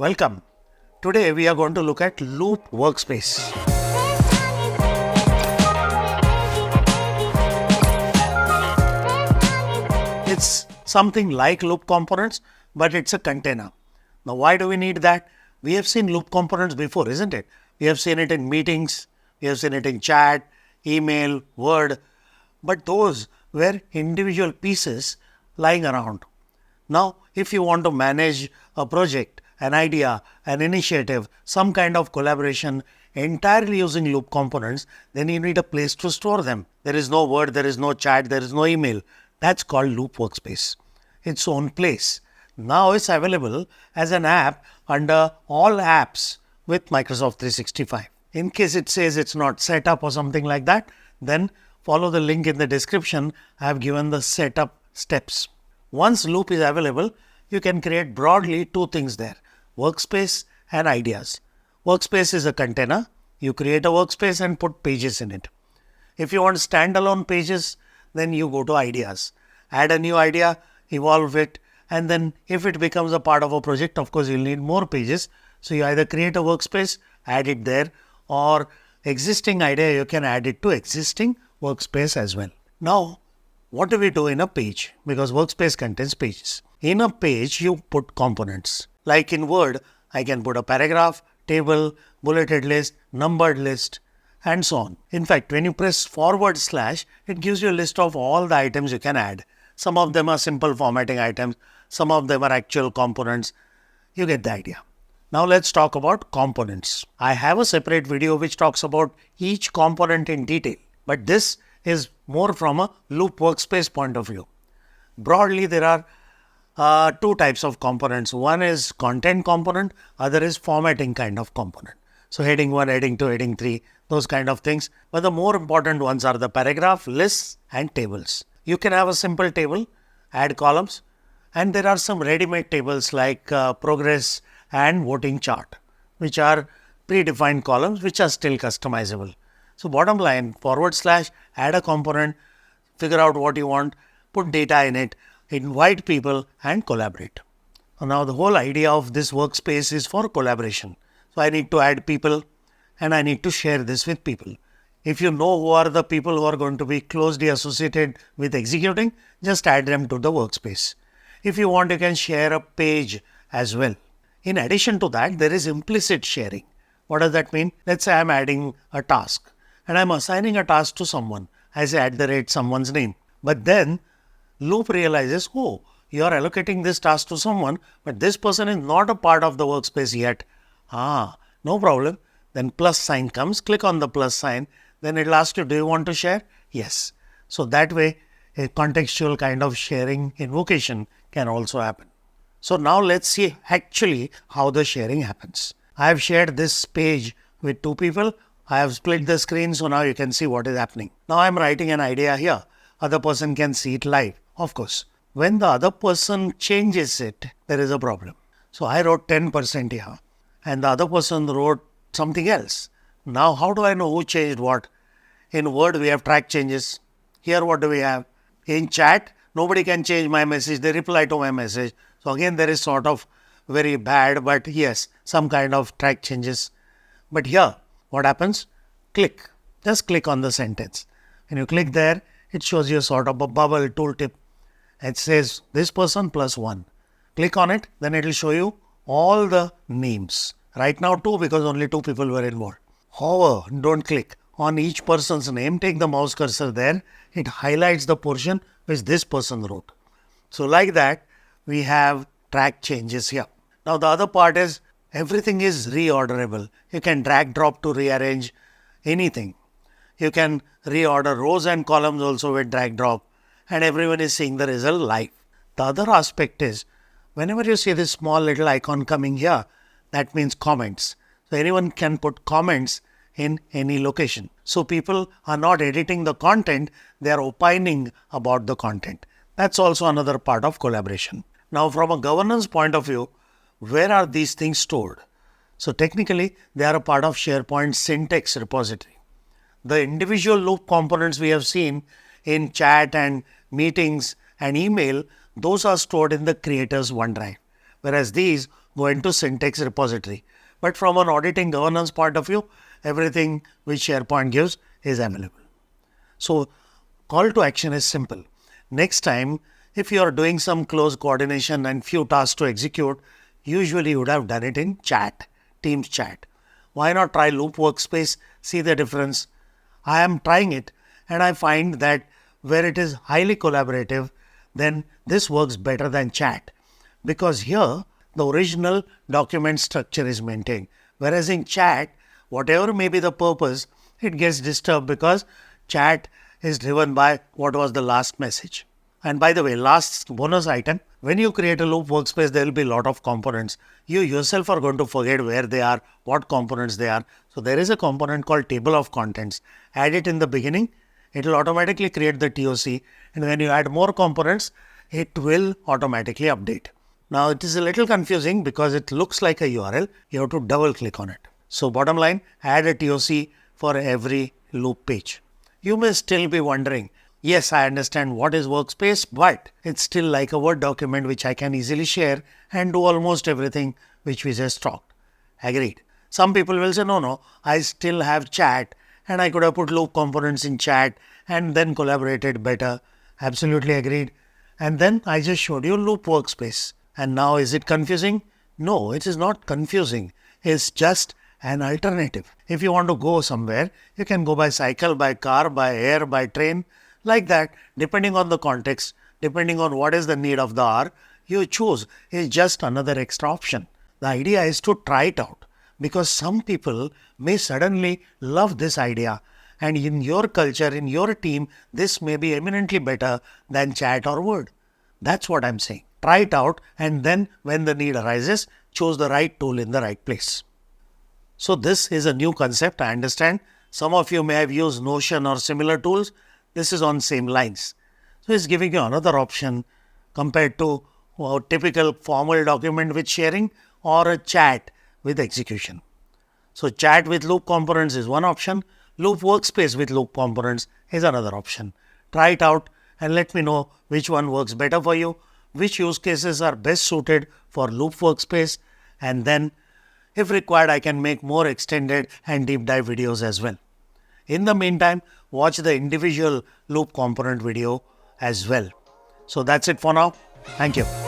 Welcome. Today we are going to look at Loop Workspace. It's something like Loop components, but it's a container. Now, why do we need that? We have seen Loop components before, isn't it? We have seen it in meetings, we have seen it in chat, email, Word, but those were individual pieces lying around. Now, if you want to manage a project, an idea, an initiative, some kind of collaboration entirely using Loop components, then you need a place to store them. There is no Word, there is no chat, there is no email. That's called Loop Workspace. Its own place. Now it's available as an app under all apps with Microsoft 365. In case it says it's not set up or something like that, then follow the link in the description. I have given the setup steps. Once Loop is available, you can create broadly two things there, workspace and ideas. Workspace is a container. You create a workspace and put pages in it. If you want standalone pages, then you go to ideas. Add a new idea, evolve it, and then if it becomes a part of a project, of course, you'll need more pages. So you either create a workspace, add it there, or existing idea, you can add it to existing workspace as well. Now, what do we do in a page? Because workspace contains pages. In a page, you put components. Like in Word, I can put a paragraph, table, bulleted list, numbered list, and so on. In fact, when you press /, it gives you a list of all the items you can add. Some of them are simple formatting items. Some of them are actual components. You get the idea. Now let's talk about components. I have a separate video which talks about each component in detail, but this is more from a Loop Workspace point of view. Broadly, there are two types of components. One is content component, other is formatting kind of component. So heading 1, heading 2, heading 3, those kind of things. But the more important ones are the paragraph, lists and tables. You can have a simple table, add columns, and there are some ready-made tables like progress and voting chart, which are predefined columns which are still customizable. So bottom line, /, add a component, figure out what you want, put data in it, invite people and collaborate. Now the whole idea of this workspace is for collaboration. So I need to add people and I need to share this with people. If you know who are the people who are going to be closely associated with executing, just add them to the workspace. If you want, you can share a page as well. In addition to that, there is implicit sharing. What does that mean? Let's say I'm adding a task and I'm assigning a task to someone. I say @someone's name. But then Loop realizes, oh, you are allocating this task to someone, but this person is not a part of the workspace yet. No problem. Then plus sign comes, click on the plus sign. Then it'll ask you, do you want to share? Yes. So that way, a contextual kind of sharing invocation can also happen. So now let's see actually how the sharing happens. I have shared this page with two people. I have split the screen, so now you can see what is happening. Now I'm writing an idea here. Other person can see it live. Of course, when the other person changes it, there is a problem. So I wrote 10% here and the other person wrote something else. Now how do I know who changed what? In Word, we have track changes. Here what do we have? In chat, nobody can change my message. They reply to my message. So again, there is sort of very bad, but yes, some kind of track changes. But here, what happens? Click. Just click on the sentence. When you click there, it shows you sort of a bubble tooltip. It says this person plus 1. Click on it, then it will show you all the names. Right now 2 because only 2 people were involved. However, don't click on each person's name. Take the mouse cursor there. It highlights the portion which this person wrote. So like that, we have track changes here. Now the other part is everything is reorderable. You can drag drop to rearrange anything. You can reorder rows and columns also with drag drop, and everyone is seeing the result live. The other aspect is whenever you see this small little icon coming here, that means comments. So anyone can put comments in any location. So people are not editing the content, they are opining about the content. That's also another part of collaboration. Now from a governance point of view, where are these things stored? So technically, they are a part of SharePoint syntax repository. The individual Loop components we have seen in chat and meetings and email, those are stored in the creator's OneDrive. Whereas these go into syntax repository. But from an auditing governance point of view, everything which SharePoint gives is available. So call to action is simple. Next time, if you are doing some close coordination and few tasks to execute, usually you would have done it in chat, Teams chat. Why not try Loop Workspace, see the difference? I am trying it and I find that where it is highly collaborative, then this works better than chat, because here the original document structure is maintained. Whereas in chat, whatever may be the purpose, it gets disturbed because chat is driven by what was the last message. And by the way, last bonus item, when you create a Loop Workspace, there will be a lot of components. You yourself are going to forget where they are, what components they are. So there is a component called table of contents. Add it in the beginning, it will automatically create the TOC. And when you add more components, it will automatically update. Now it is a little confusing because it looks like a URL. You have to double click on it. So bottom line, add a TOC for every loop page. You may still be wondering, yes, I understand what is Workspace, but it's still like a Word document which I can easily share and do almost everything which we just talked. Agreed. Some people will say, no, I still have chat and I could have put loop components in chat and then collaborated better. Absolutely agreed. And then I just showed you Loop Workspace. And now is it confusing? No, it is not confusing. It's just an alternative. If you want to go somewhere, you can go by cycle, by car, by air, by train, like that, depending on the context, depending on what is the need of the hour, you choose. It's just another extra option. The idea is to try it out, because some people may suddenly love this idea, and in your culture, in your team, this may be eminently better than chat or Word. That's what I'm saying. Try it out, and then when the need arises, choose the right tool in the right place. So this is a new concept, I understand. Some of you may have used Notion or similar tools. This is on same lines. So it's giving you another option compared to a typical formal document with sharing or a chat with execution. So chat with loop components is one option. Loop Workspace with loop components is another option. Try it out and let me know which one works better for you, which use cases are best suited for Loop Workspace, and then if required, I can make more extended and deep dive videos as well. In the meantime, watch the individual loop component video as well. So that's it for now. Thank you.